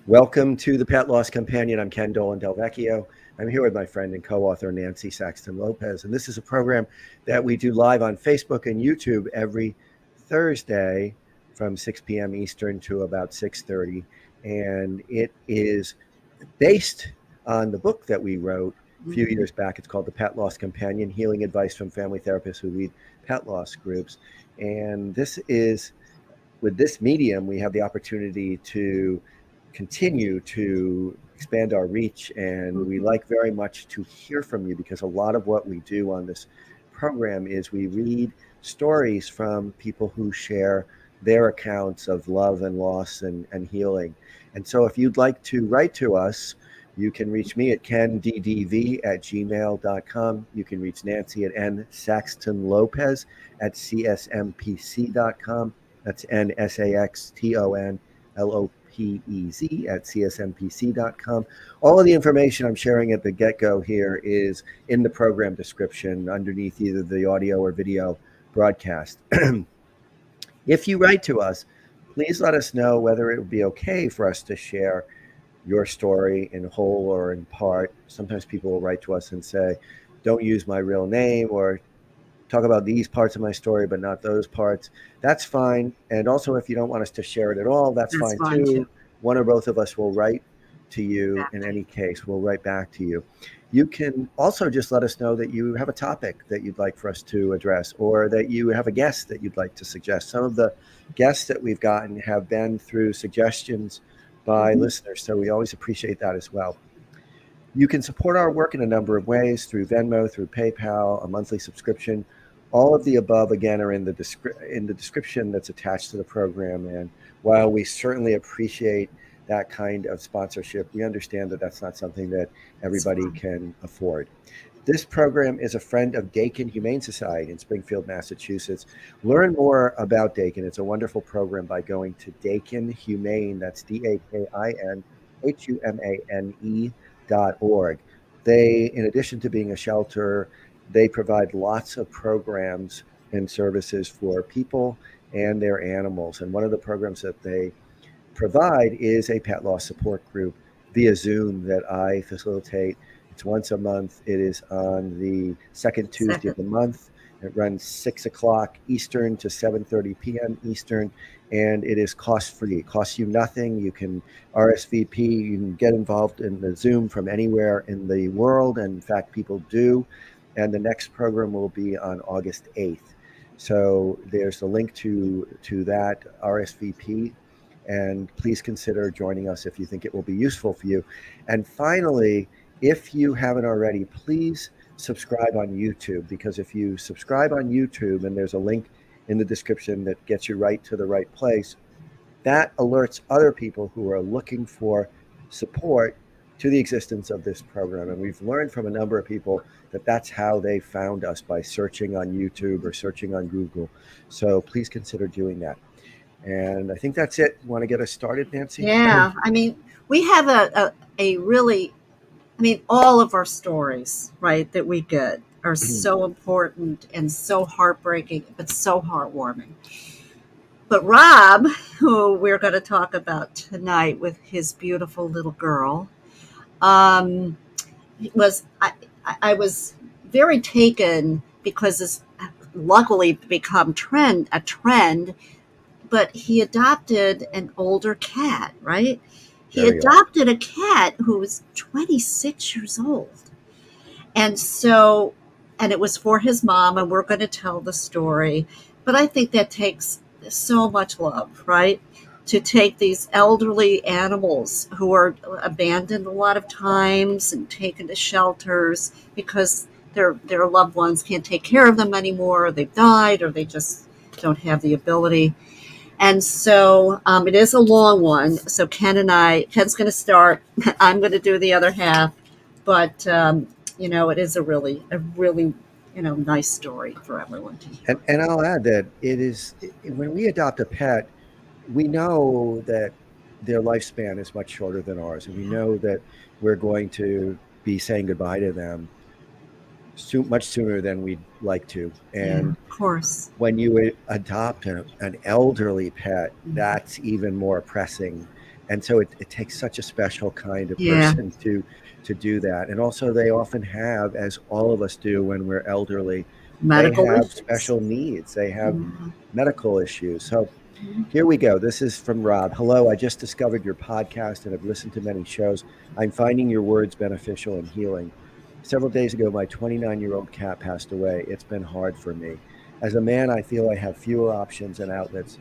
Welcome to the Pet Loss Companion. I'm Ken Dolan-Del Vecchio. I'm here with my friend and co-author Nancy Saxton-Lopez, and this is a program that we do live on Facebook and YouTube every Thursday from 6 p.m. Eastern to about 6:30, and it is based on the book that we wrote a few Mhm. years back. It's called The Pet Loss Companion: Healing Advice from Family Therapists Who Lead Pet Loss Groups, and this is with this medium, we have the opportunity to continue to expand our reach. And we Mhm. like very much to hear from you because a lot of what we do on this program is we read stories from people who share their accounts of love and loss and healing. And so if you'd like to write to us, you can reach me at kenddv@gmail.com. You can reach Nancy at nsaxtonlopez at csmpc.com. That's NSAXTONLOPEZ at csmpc.com. All of the information I'm sharing at the get-go here is in the program description underneath either the audio or video broadcast. If you write to us, please let us know whether it would be okay for us to share your story in whole or in part. Sometimes people will write to us and say, don't use my real name, or talk about these parts of my story, but not those parts. That's fine. And also, if you don't want us to share it at all, that's That's fine fine too. too. One or both of us will write to you in Exactly. any case. We'll write back to you. You can also just let us know that you have a topic that you'd like for us to address, or that you have a guest that you'd like to suggest. Some of the guests that we've gotten have been through suggestions by Mhm. listeners, so we always appreciate that as well. You can support our work in a number of ways: through Venmo, through PayPal, a monthly subscription. All of the above, again, are in the description that's attached to the program. And while we certainly appreciate that kind of sponsorship, we understand that that's not something that That's everybody fine. can afford. This program is a friend of Dakin Humane Society in Springfield, Massachusetts. Learn more about Dakin. It's a wonderful program by going to Dakin Humane. That's DakinHumane.org. They, in addition to being a shelter, they provide lots of programs and services for people and their animals. And one of the programs that they provide is a pet loss support group via Zoom that I facilitate. It's once a month. It is on the second Tuesday of Second. the month. It runs 6 o'clock Eastern to 7:30 p.m. Eastern, and it is cost free. It costs you nothing. You can RSVP. You can get involved in the Zoom from anywhere in the world, and in fact, people do. And the next program will be on August 8th. So there's a link to that RSVP, and please consider joining us if you think it will be useful for you. And finally, if you haven't already, please subscribe on YouTube, because if you subscribe on YouTube and there's a link in the description that gets you right to the right place, that alerts other people who are looking for support to the existence of this program. And we've learned from a number of people that that's how they found us, by searching on YouTube or searching on Google. So please consider doing that. And I think that's it. Want to get us started, Nancy? Yeah. I mean, we have a really, I mean, all of our stories, right, that we get are so important and so heartbreaking, but so heartwarming. But Rob, who we're going to talk about tonight with his beautiful little girl, um, was I was very taken because it's luckily become a trend. But he adopted an older cat, right? He Very old. adopted a cat who was 26 years old. And so, and it was for his mom, and we're going to tell the story. But I think that takes so much love, right? To take these elderly animals who are abandoned a lot of times and taken to shelters because their loved ones can't take care of them anymore, or they've died, or they just don't have the ability. And so it is a long one. So Ken's going to start. I'm going to do the other half. But it is a really, nice story for everyone to hear. And I'll add that when we adopt a pet, we know that their lifespan is much shorter than ours, and we know that we're going to be saying goodbye to them much sooner than we'd like to. Yeah, And of course. when you adopt an elderly pet, Mhm. that's even more pressing. And so it takes such a special kind of Yeah. person to do that. And also they often have, as all of us do when we're elderly, they Medical have issues. special needs. They have Mhm. medical issues. So here we go. This is from Rob. Hello, I just discovered your podcast and have listened to many shows. I'm finding your words beneficial and healing. Several days ago, my 29-year-old cat passed away. It's been hard for me. As a man, I feel I have fewer options and outlets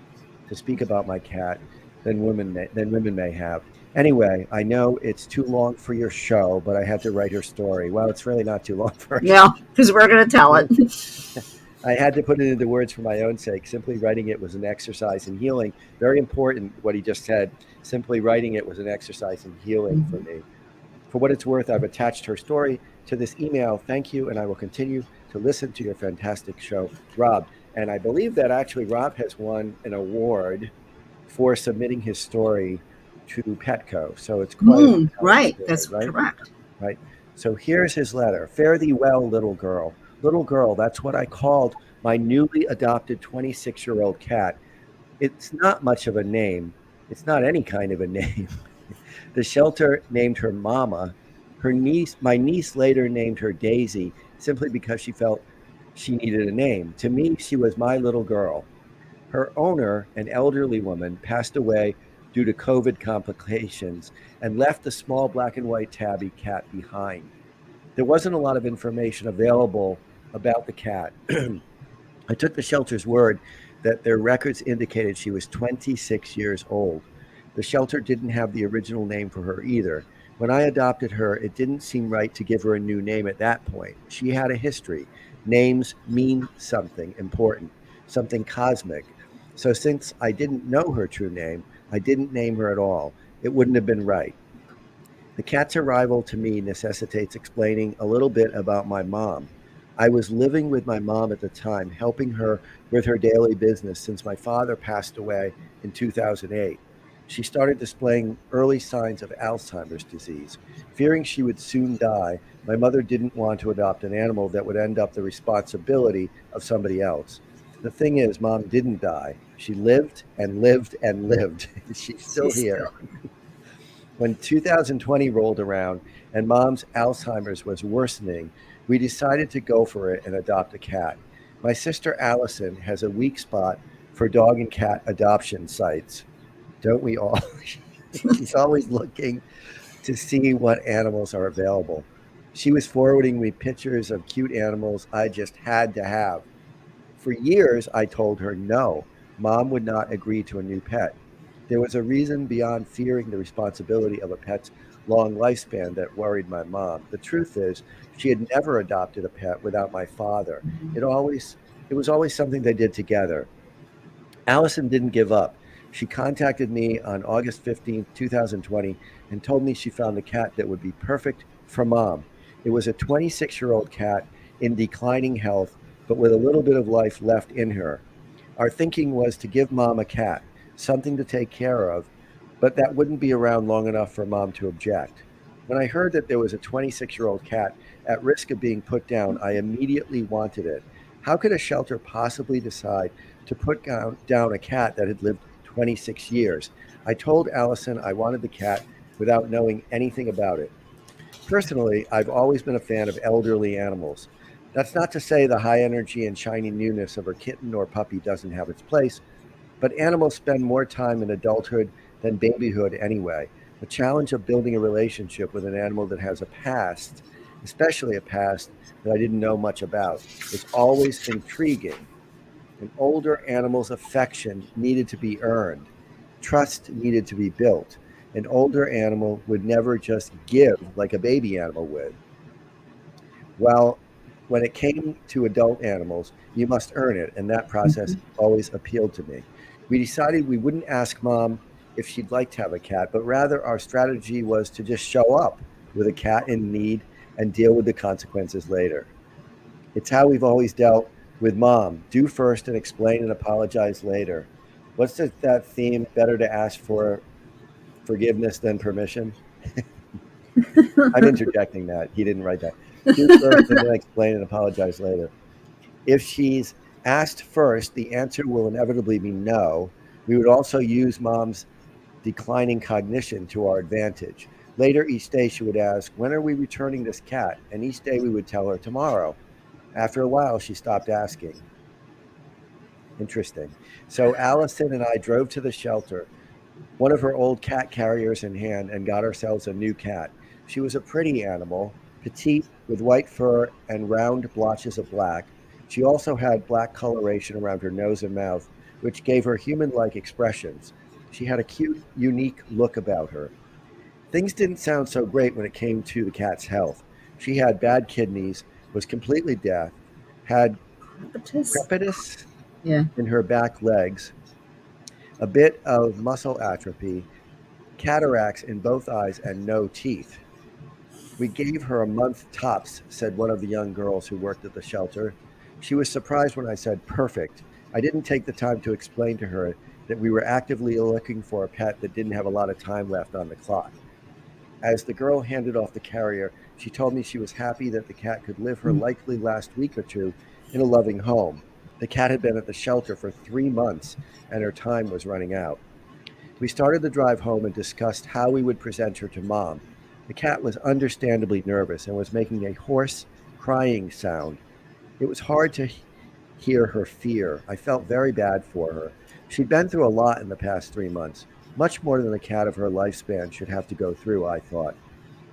to speak about my cat than women may have. Anyway, I know it's too long for your show, but I had to write her story. Well, it's really not too long for a Yeah, because we're going to tell it. I had to put it into words for my own sake. Simply writing it was an exercise in healing. Very important what he just said. Simply writing it was an exercise in healing for Mhm. me. For what it's worth, I've attached her story to this email. Thank you, and I will continue to listen to your fantastic show, Rob. And I believe that actually Rob has won an award for submitting his story to Petco. So it's quite a compelling Right, story, that's right? correct. Right. So here's his letter. Fare thee well, little girl. Little girl, that's what I called my newly adopted 26-year-old cat. It's not much of a name. It's not any kind of a name. The shelter named her Mama. My niece later named her Daisy simply because she felt she needed a name. To me, she was my little girl. Her owner, an elderly woman, passed away due to COVID complications and left a small black and white tabby cat behind. There wasn't a lot of information available about the cat. I took the shelter's word that their records indicated she was 26 years old. The shelter didn't have the original name for her either. When I adopted her, it didn't seem right to give her a new name at that point. She had a history. Names mean something important, something cosmic. So since I didn't know her true name, I didn't name her at all. It wouldn't have been right. The cat's arrival to me necessitates explaining a little bit about my mom. I was living with my mom at the time, helping her with her daily business since my father passed away in 2008. She started displaying early signs of Alzheimer's disease. Fearing she would soon die, my mother didn't want to adopt an animal that would end up the responsibility of somebody else. The thing is, mom didn't die. She lived and lived and lived. She's still She's here. still. When 2020 rolled around and mom's Alzheimer's was worsening, we decided to go for it and adopt a cat. My sister Allison has a weak spot for dog and cat adoption sites. Don't we all? She's always looking to see what animals are available. She was forwarding me pictures of cute animals I just had to have. For years, I told her no, mom would not agree to a new pet. There was a reason beyond fearing the responsibility of a pet's long lifespan that worried my mom. The truth is, she had never adopted a pet without my father. Mhm. It was always something they did together. Allison didn't give up. She contacted me on August 15th, 2020, and told me she found a cat that would be perfect for mom. It was a 26-year-old cat in declining health, but with a little bit of life left in her. Our thinking was to give mom a cat, something to take care of, but that wouldn't be around long enough for mom to object. When I heard that there was a 26-year-old cat at risk of being put down, I immediately wanted it. How could a shelter possibly decide to put down a cat that had lived 26 years? I told Allison I wanted the cat without knowing anything about it. Personally, I've always been a fan of elderly animals. That's not to say the high energy and shiny newness of a kitten or puppy doesn't have its place, but animals spend more time in adulthood than babyhood anyway. The challenge of building a relationship with an animal that has a past, especially a past that I didn't know much about, was always intriguing. An older animal's affection needed to be earned. Trust needed to be built. An older animal would never just give like a baby animal would. Well, when it came to adult animals, you must earn it, and that process Mhm. always appealed to me. We decided we wouldn't ask mom if she'd like to have a cat, but rather our strategy was to just show up with a cat in need and deal with the consequences later. It's how we've always dealt with mom. Do first and explain and apologize later. That theme? Better to ask for forgiveness than permission. I'm interjecting that. He didn't write that. Do first and then explain and apologize later. If she's asked first, the answer will inevitably be no. We would also use mom's declining cognition to our advantage. Later each day, she would ask, "When are we returning this cat?" And each day we would tell her, "Tomorrow." After a while, she stopped asking. Interesting. So Allison and I drove to the shelter, one of her old cat carriers in hand, and got ourselves a new cat. She was a pretty animal, petite, with white fur and round blotches of black. She also had black coloration around her nose and mouth, which gave her human like expressions. She had a cute, unique look about her. Things didn't sound so great when it came to the cat's health. She had bad kidneys, was completely deaf, had Crepitus? crepitus Yeah. in her back legs, a bit of muscle atrophy, cataracts in both eyes, and no teeth. We gave her a month tops, said one of the young girls who worked at the shelter. She was surprised when I said perfect. I didn't take the time to explain to her that we were actively looking for a pet that didn't have a lot of time left on the clock. As the girl handed off the carrier, she told me she was happy that the cat could live her likely last week or two in a loving home. The cat had been at the shelter for 3 months and her time was running out. We started the drive home and discussed how we would present her to Mom. The cat was understandably nervous and was making a hoarse, crying sound. It was hard to hear her fear. I felt very bad for her. She'd been through a lot in the past 3 months, much more than a cat of her lifespan should have to go through, I thought.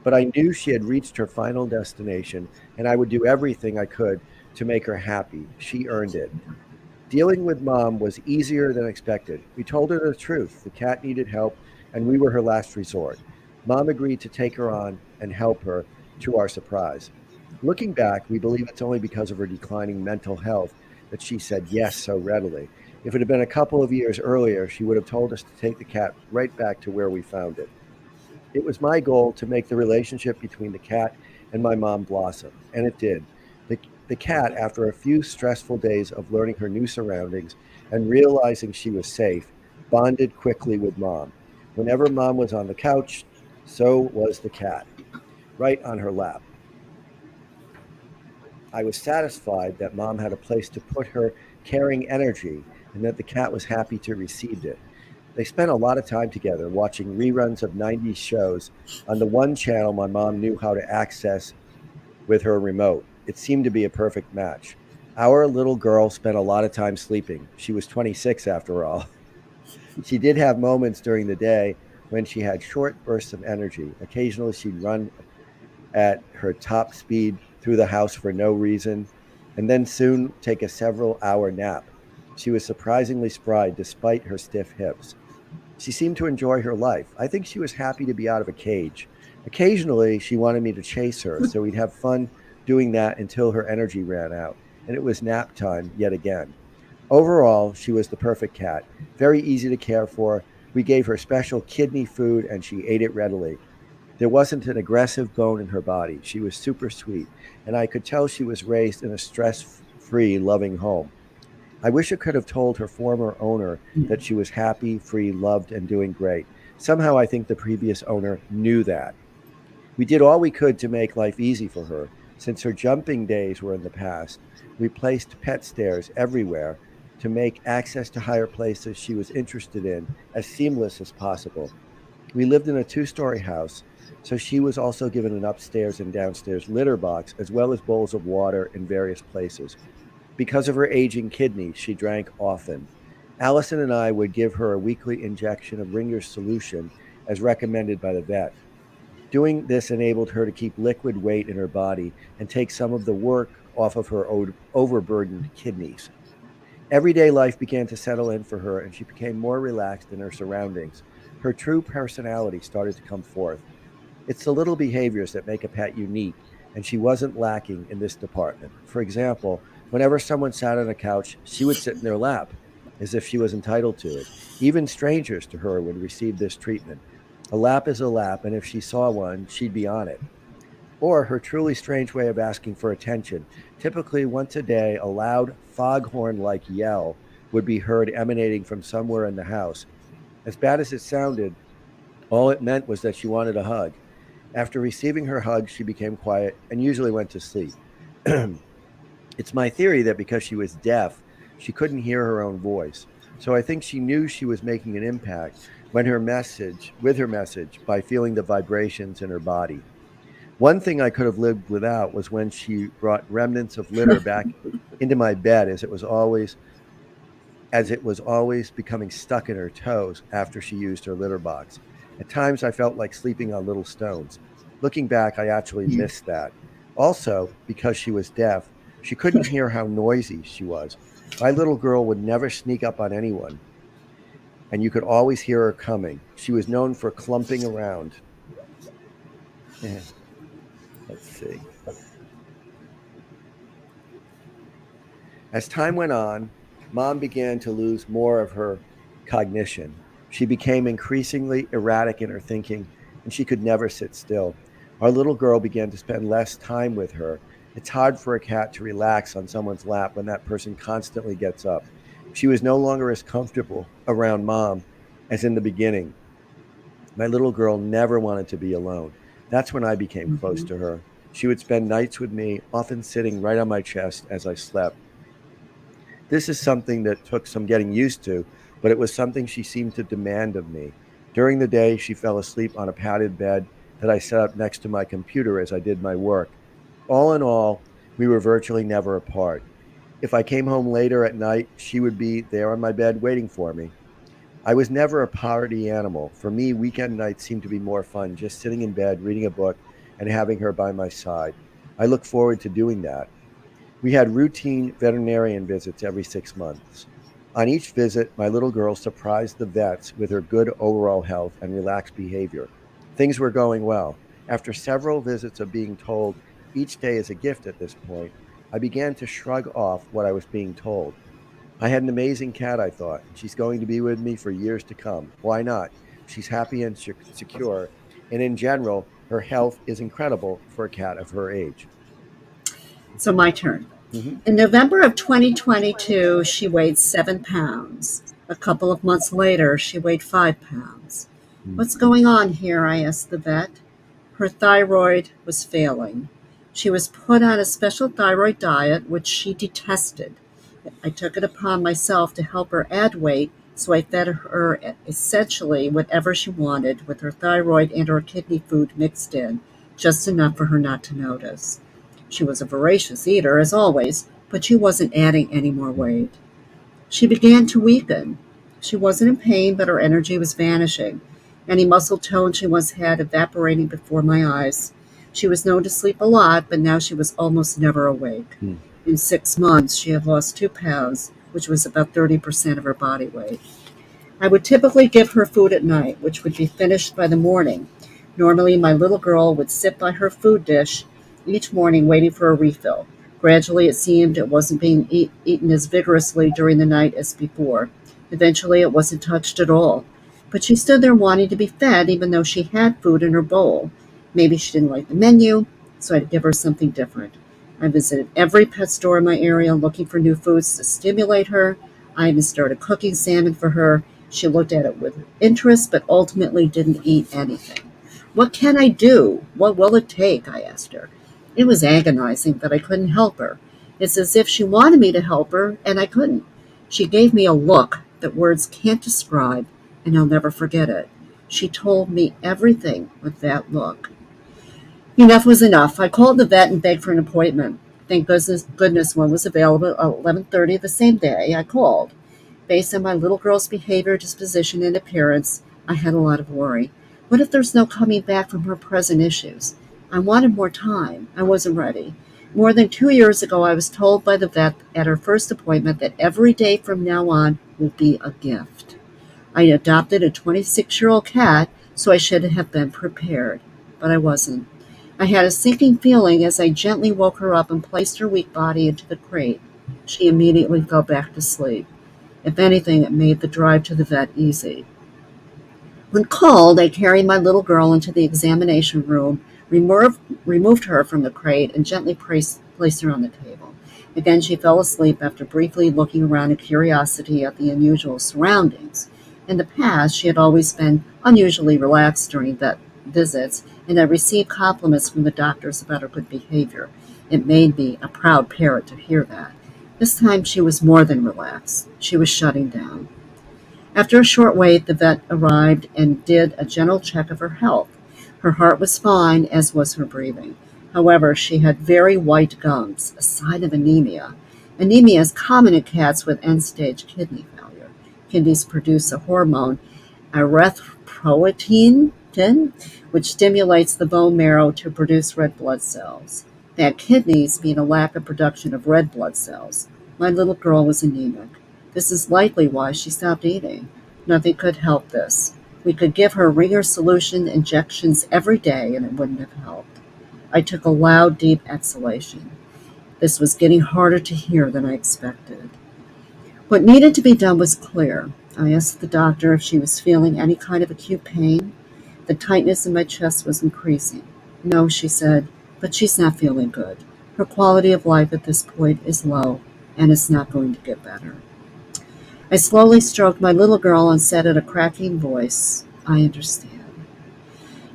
But I knew she had reached her final destination, and I would do everything I could to make her happy. She earned it. Dealing with Mom was easier than expected. We told her the truth. The cat needed help, and we were her last resort. Mom agreed to take her on and help her, to our surprise. Looking back, we believe it's only because of her declining mental health that she said yes so readily. If it had been a couple of years earlier, she would have told us to take the cat right back to where we found it. It was my goal to make the relationship between the cat and my mom blossom, and it did. The cat, after a few stressful days of learning her new surroundings and realizing she was safe, bonded quickly with Mom. Whenever Mom was on the couch, so was the cat, right on her lap. I was satisfied that Mom had a place to put her caring energy and that the cat was happy to receive it. They spent a lot of time together watching reruns of 90s shows on the one channel my mom knew how to access with her remote. It seemed to be a perfect match. Our little girl spent a lot of time sleeping. She was 26 after all. She did have moments during the day when she had short bursts of energy. Occasionally, she'd run at her top speed through the house for no reason, and then soon take a several-hour nap. She was surprisingly spry despite her stiff hips. She seemed to enjoy her life. I think she was happy to be out of a cage. Occasionally, she wanted me to chase her, so we'd have fun doing that until her energy ran out, and it was nap time yet again. Overall, she was the perfect cat, very easy to care for. We gave her special kidney food, and she ate it readily. There wasn't an aggressive bone in her body. She was super sweet, and I could tell she was raised in a stress free, loving home. I wish I could have told her former owner that she was happy, free, loved, and doing great. Somehow I think the previous owner knew that. We did all we could to make life easy for her. Since her jumping days were in the past, we placed pet stairs everywhere to make access to higher places she was interested in as seamless as possible. We lived in a two-story house, so she was also given an upstairs and downstairs litter box as well as bowls of water in various places. Because of her aging kidneys, she drank often. Allison and I would give her a weekly injection of Ringer's solution as recommended by the vet. Doing this enabled her to keep liquid weight in her body and take some of the work off of her overburdened kidneys. Everyday life began to settle in for her, and she became more relaxed in her surroundings. Her true personality started to come forth. It's the little behaviors that make a pet unique, and she wasn't lacking in this department. For example, whenever someone sat on a couch, she would sit in their lap, as if she was entitled to it. Even strangers to her would receive this treatment. A lap is a lap, and if she saw one, she'd be on it. Or her truly strange way of asking for attention. Typically, once a day, a loud foghorn like yell would be heard emanating from somewhere in the house. As bad as it sounded, all it meant was that she wanted a hug. After receiving her hug, she became quiet and usually went to sleep. It's my theory that because she was deaf, she couldn't hear her own voice. So I think she knew she was making an impact, with her message by feeling the vibrations in her body. One thing I could have lived without was when she brought remnants of litter back into my bed as it was always becoming stuck in her toes after she used her litter box. At times I felt like sleeping on little stones. Looking back, I actually missed that. Also, because she was deaf, she couldn't hear how noisy she was. My little girl would never sneak up on anyone, and you could always hear her coming. She was known for clumping around. Eh, let's see. As time went on, Mom began to lose more of her cognition. She became increasingly erratic in her thinking, and she could never sit still. Our little girl began to spend less time with her. It's hard for a cat to relax on someone's lap when that person constantly gets up. She was no longer as comfortable around Mom as in the beginning. My little girl never wanted to be alone. That's when I became close Mhm. to her. She would spend nights with me, often sitting right on my chest as I slept. This is something that took some getting used to, but it was something she seemed to demand of me. During the day, she fell asleep on a padded bed that I set up next to my computer as I did my work. All in all, we were virtually never apart. If I came home later at night, she would be there on my bed waiting for me. I was never a party animal. For me, weekend nights seemed to be more fun, just sitting in bed, reading a book, and having her by my side. I look forward to doing that. We had routine veterinarian visits every 6 months. On each visit, my little girl surprised the vets with her good overall health and relaxed behavior. Things were going well. After several visits of being told each day is a gift at this point, I began to shrug off what I was being told. I had an amazing cat, I thought, and she's going to be with me for years to come. Why not? She's happy and secure, and in general, her health is incredible for a cat of her age. So, my turn. Mm-hmm. In November of 2022, she weighed 7 pounds. A couple of months later, she weighed 5 pounds. What's going on here? I asked the vet. Her thyroid was failing. She was put on a special thyroid diet, which she detested. I took it upon myself to help her add weight, so I fed her essentially whatever she wanted, with her thyroid and her kidney food mixed in, just enough for her not to notice. She was a voracious eater, as always, but she wasn't adding any more weight. She began to weaken. She wasn't in pain, but her energy was vanishing. Any muscle tone she once had evaporating before my eyes. She was known to sleep a lot, but now she was almost never awake. Mm-hmm. In 6 months, she had lost 2 pounds, which was about 30% of her body weight. I would typically give her food at night, which would be finished by the morning. Normally, my little girl would sit by her food dish each morning waiting for a refill. Gradually, it seemed it wasn't being eaten as vigorously during the night as before. Eventually, it wasn't touched at all. But she stood there wanting to be fed even though she had food in her bowl. Maybe she didn't like the menu, so I'd give her something different. I visited every pet store in my area looking for new foods to stimulate her. I even started cooking salmon for her. She looked at it with interest, but ultimately didn't eat anything. What can I do? What will it take? I asked her. It was agonizing, but I couldn't help her. It's as if she wanted me to help her, and I couldn't. She gave me a look that words can't describe, and I'll never forget it. She told me everything with that look. Enough was enough. I called the vet and begged for an appointment. Thank goodness one was available at 11:30 the same day I called. Based on my little girl's behavior, disposition, and appearance, I had a lot of worry. What if there's no coming back from her present issues? I wanted more time. I wasn't ready. More than 2 years ago, I was told by the vet at her first appointment that every day from now on will be a gift. I adopted a 26-year-old cat, so I should have been prepared. But I wasn't. I had a sinking feeling as I gently woke her up and placed her weak body into the crate. She immediately fell back to sleep. If anything, it made the drive to the vet easy. When called, I carried my little girl into the examination room, removed her from the crate, and gently placed her on the table. Again, she fell asleep after briefly looking around in curiosity at the unusual surroundings. In the past, she had always been unusually relaxed during vet visits, and I received compliments from the doctors about her good behavior. It made me a proud parent to hear that. This time she was more than relaxed. She was shutting down. After a short wait, the vet arrived and did a general check of her health. Her heart was fine, as was her breathing. However, she had very white gums, a sign of anemia. Anemia is common in cats with end-stage kidney failure. Kidneys produce a hormone, erythropoietin, which stimulates the bone marrow to produce red blood cells. Bad kidneys mean a lack of production of red blood cells. My little girl was anemic. This is likely why she stopped eating. Nothing could help this. We could give her Ringer solution injections every day and it wouldn't have helped. I took a loud, deep exhalation. This was getting harder to hear than I expected. What needed to be done was clear. I asked the doctor if she was feeling any kind of acute pain. The tightness in my chest was increasing. No, she said, but she's not feeling good. Her quality of life at this point is low, and it's not going to get better. I slowly stroked my little girl and said in a cracking voice, I understand.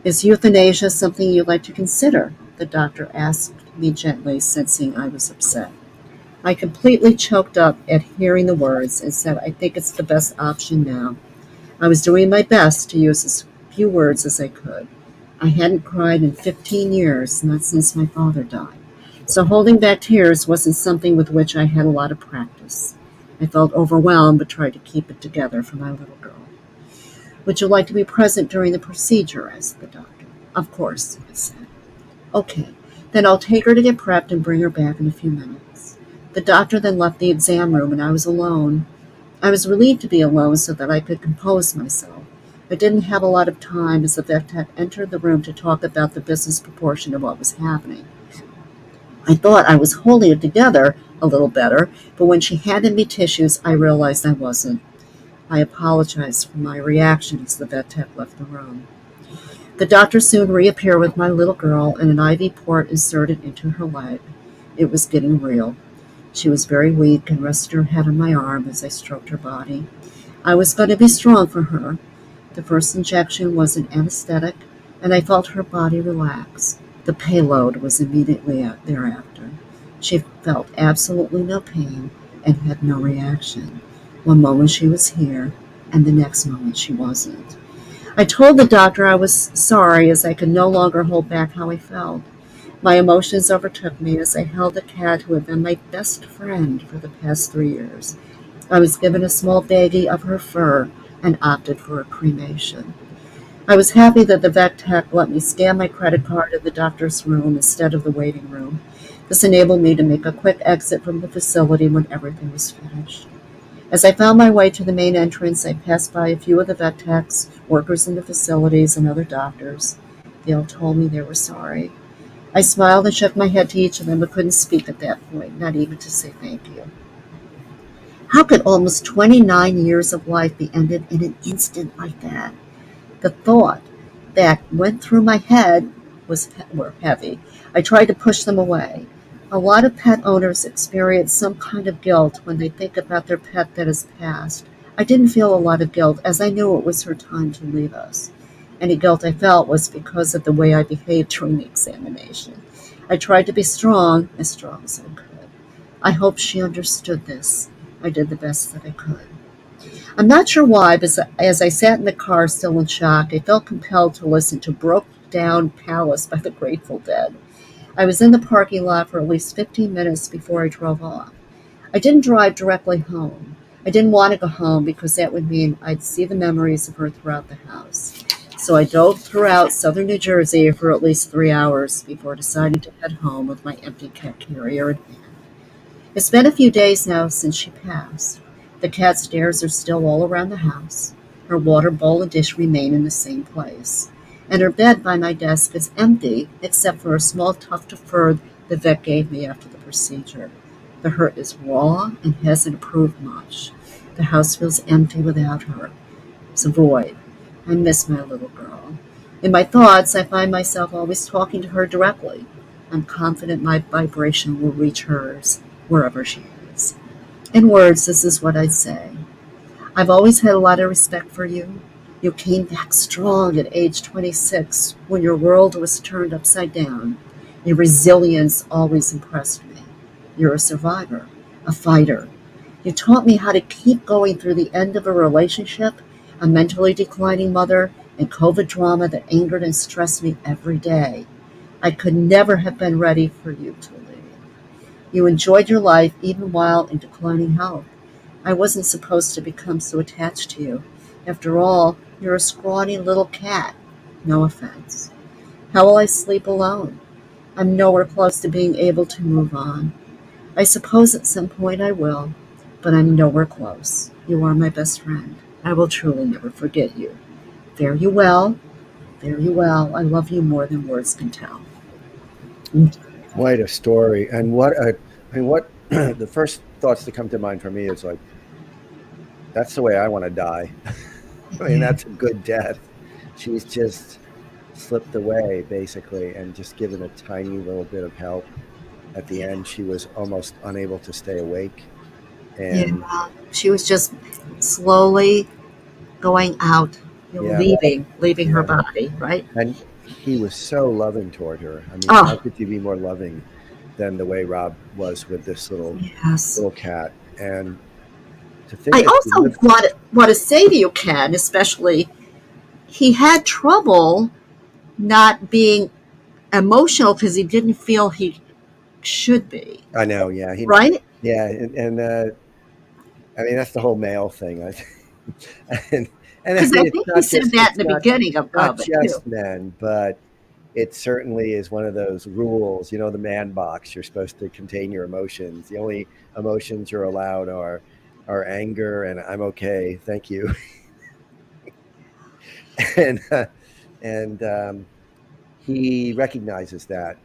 Is euthanasia something you'd like to consider? The doctor asked me gently, sensing I was upset. I completely choked up at hearing the words and said, I think it's the best option now. I was doing my best to use as few words as I could. I hadn't cried in 15 years, not since my father died. So holding back tears wasn't something with which I had a lot of practice. I felt overwhelmed but tried to keep it together for my little girl. Would you like to be present during the procedure? Asked the doctor. Of course, I said. Okay, then I'll take her to get prepped and bring her back in a few minutes. The doctor then left the exam room and I was alone. I was relieved to be alone so that I could compose myself. I didn't have a lot of time as the vet tech entered the room to talk about the business proportion of what was happening. I thought I was holding it together a little better, but when she handed me tissues, I realized I wasn't. I apologized for my reaction as the vet tech left the room. The doctor soon reappeared with my little girl and an IV port inserted into her leg. It was getting real. She was very weak and rested her head on my arm as I stroked her body. I was going to be strong for her. The first injection was an anesthetic, and I felt her body relax. The payload was immediately thereafter. She felt absolutely no pain and had no reaction. One moment she was here, and the next moment she wasn't. I told the doctor I was sorry as I could no longer hold back how I felt. My emotions overtook me as I held the cat who had been my best friend for the past 3 years. I was given a small baggie of her fur and opted for a cremation. I was happy that the vet tech let me scan my credit card in the doctor's room instead of the waiting room. This enabled me to make a quick exit from the facility when everything was finished. As I found my way to the main entrance, I passed by a few of the vet techs, workers in the facilities, and other doctors. They all told me they were sorry. I smiled and shook my head to each of them, but couldn't speak at that point, not even to say thank you. How could almost 29 years of life be ended in an instant like that? The thought that went through my head were heavy. I tried to push them away. A lot of pet owners experience some kind of guilt when they think about their pet that has passed. I didn't feel a lot of guilt as I knew it was her time to leave us. Any guilt I felt was because of the way I behaved during the examination. I tried to be strong as I could. I hope she understood this. I did the best that I could. I'm not sure why, but as I sat in the car still in shock, I felt compelled to listen to Broke Down Palace by the Grateful Dead. I was in the parking lot for at least 15 minutes before I drove off. I didn't drive directly home. I didn't want to go home because that would mean I'd see the memories of her throughout the house. So I drove throughout southern New Jersey for at least 3 hours before deciding to head home with my empty cat carrier in hand. It's been a few days now since she passed. The cat stairs are still all around the house. Her water bowl and dish remain in the same place. And her bed by my desk is empty except for a small tuft of fur the vet gave me after the procedure. The hurt is raw and hasn't improved much. The house feels empty without her. It's a void. I miss my little girl. In my thoughts, I find myself always talking to her directly. I'm confident my vibration will reach hers, wherever she is. In words, this is what I'd say. I've always had a lot of respect for you. You came back strong at age 26 when your world was turned upside down. Your resilience always impressed me. You're a survivor, a fighter. You taught me how to keep going through the end of a relationship, a mentally declining mother, and COVID drama that angered and stressed me every day. I could never have been ready for you to leave. You enjoyed your life even while in declining health. I wasn't supposed to become so attached to you. After all, you're a scrawny little cat. No offense. How will I sleep alone? I'm nowhere close to being able to move on. I suppose at some point I will, but I'm nowhere close. You are my best friend. I will truly never forget you. Fare you well. Fare you well. I love you more than words can tell. Quite a story. And what the first thoughts that come to mind for me is like, that's the way I want to die. I mean, Yeah. that's a good death. She's just slipped away basically and just given a tiny little bit of help. At the Yeah. end, she was almost unable to stay awake. And Yeah. She was just slowly going out, yeah, leaving her yeah. body, right? And he was so loving toward her. I mean, how Oh, could you be more loving than the way Rob was with this yes. little cat? And to think I that she also lived, want to say to you, Ken, especially, he had trouble not being emotional because he didn't feel he should be, I know, yeah, right? yeah, and I mean that's the whole male thing. And and I Because mean I think he said that in it's the beginning not of it too. just men, but it certainly is one of those rules. You know, the man box. You're supposed to contain your emotions. The only emotions you're allowed are anger and I'm okay, thank you. and and he recognizes that,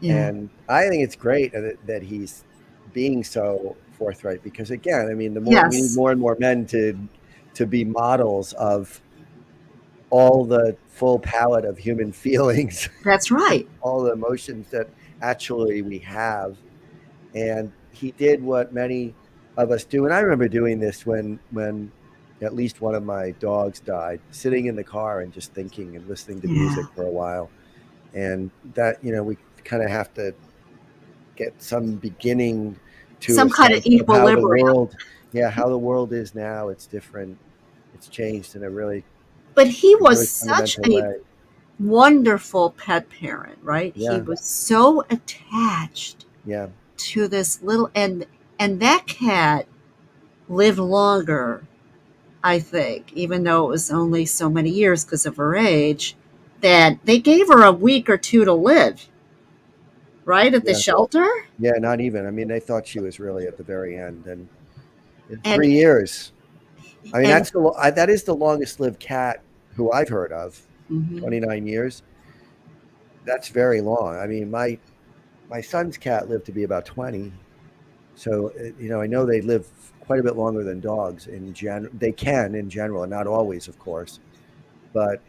Yeah. and I think it's great that he's being so forthright because again, I mean, the more we need Yes, more and more men to be models of all the full palette of human feelings, that's right. all the emotions that actually we have. And he did what many of us do. And I remember doing this when at least one of my dogs died, sitting in the car and just thinking and listening to music Yeah. for a while. And that, we kind of have to get some beginning to a Some kind of sense of how the equilibrium. world, yeah, how the world is now. It's different. It's changed in But he a was really such fundamental a way. wonderful pet parent, right? He Yeah, was so attached yeah, to this little and that cat lived longer, I think, even though it was only so many years because of her age, that they gave her a week or two to live, right, at the yeah, shelter. yeah. Not even. I mean, they thought she was really at the very end, and in And 3 years. I mean, and that is the longest lived cat who I've heard of. mhm. 29 years. That's very long. I mean, my son's cat lived to be about 20. So, I know they live quite a bit longer than dogs in general. They can in general, and not always, of course. But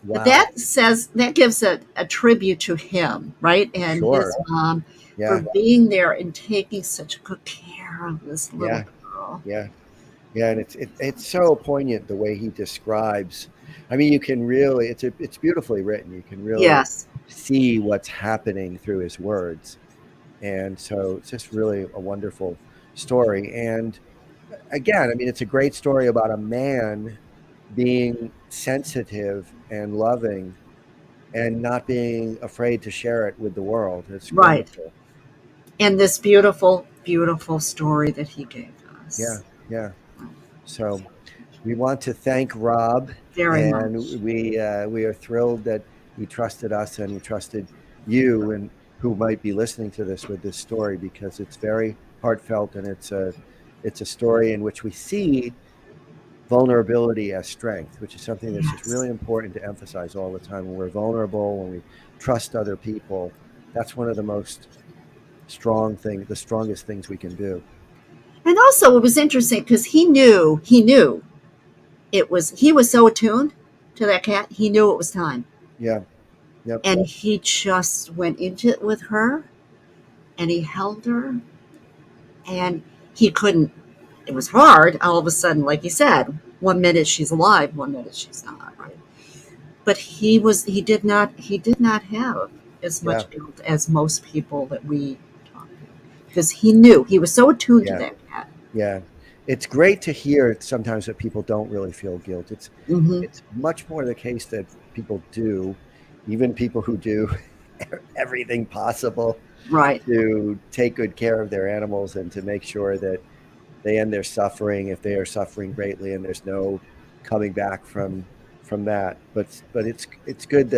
But wow, that gives a tribute to him, right, and his sure, mom for yeah, being there and taking such good care of this little yeah, girl. yeah, yeah, and it's so poignant the way he describes. I mean, you can really it's beautifully written. You can really Yes, see what's happening through his words, and so it's just really a wonderful story. And again, I mean, it's a great story about a man being sensitive and loving and not being afraid to share it with the world. It's right. wonderful. And this beautiful, beautiful story that he gave Yeah, us. yeah. So we want to thank Rob, Very much. and we are thrilled that he trusted us and he trusted you, and who might be listening to this with this story because it's very heartfelt and it's a story in which we see vulnerability as strength, which is something that's just Yes. really important to emphasize all the time. When we're vulnerable, when we trust other people, that's one of the most the strongest things we can do. And also, it was interesting because he knew he was so attuned to that cat, he knew it was time. Yeah. Yep. And he just went into it with her and he held her and he couldn't, it was hard all of a sudden, like you said, 1 minute she's alive, 1 minute she's not, right? But he did not have as Yeah. much guilt as most people that we talk to because he knew he was so attuned to Yeah. that cat. Yeah. It's great to hear sometimes that people don't really feel guilt. Hmm. It's much more the case that people do, even people who do everything possible Right. to take good care of their animals and to make sure that they end their suffering if they are suffering greatly and there's no coming back from that. But it's good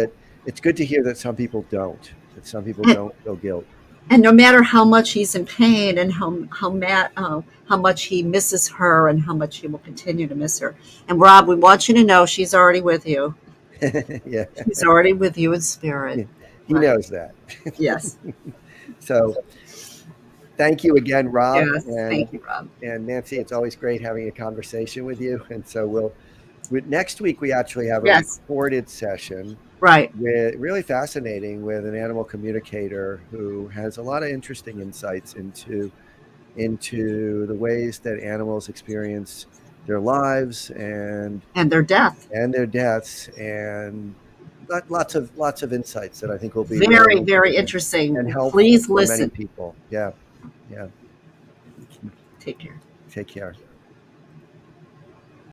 to hear that some people don't, that some people And, don't feel guilt. and no matter how much he's in pain and how much he misses her and how much he will continue to miss her. And Rob, we want you to know she's already with you. Yeah, She's already with you in spirit. he Right. knows that. Yes. So thank you again, Rob, Yes. Thank you, Rob. and Nancy. It's always great having a conversation with you. And so next week we actually have a Yes. recorded session Right. with really fascinating with an animal communicator who has a lot of interesting insights into the ways that animals experience their lives And their death. and their deaths, and lots of insights that I think will be really Very, very interesting and interesting. helpful Please for many listen. people. Yeah, yeah. Take care. Take care.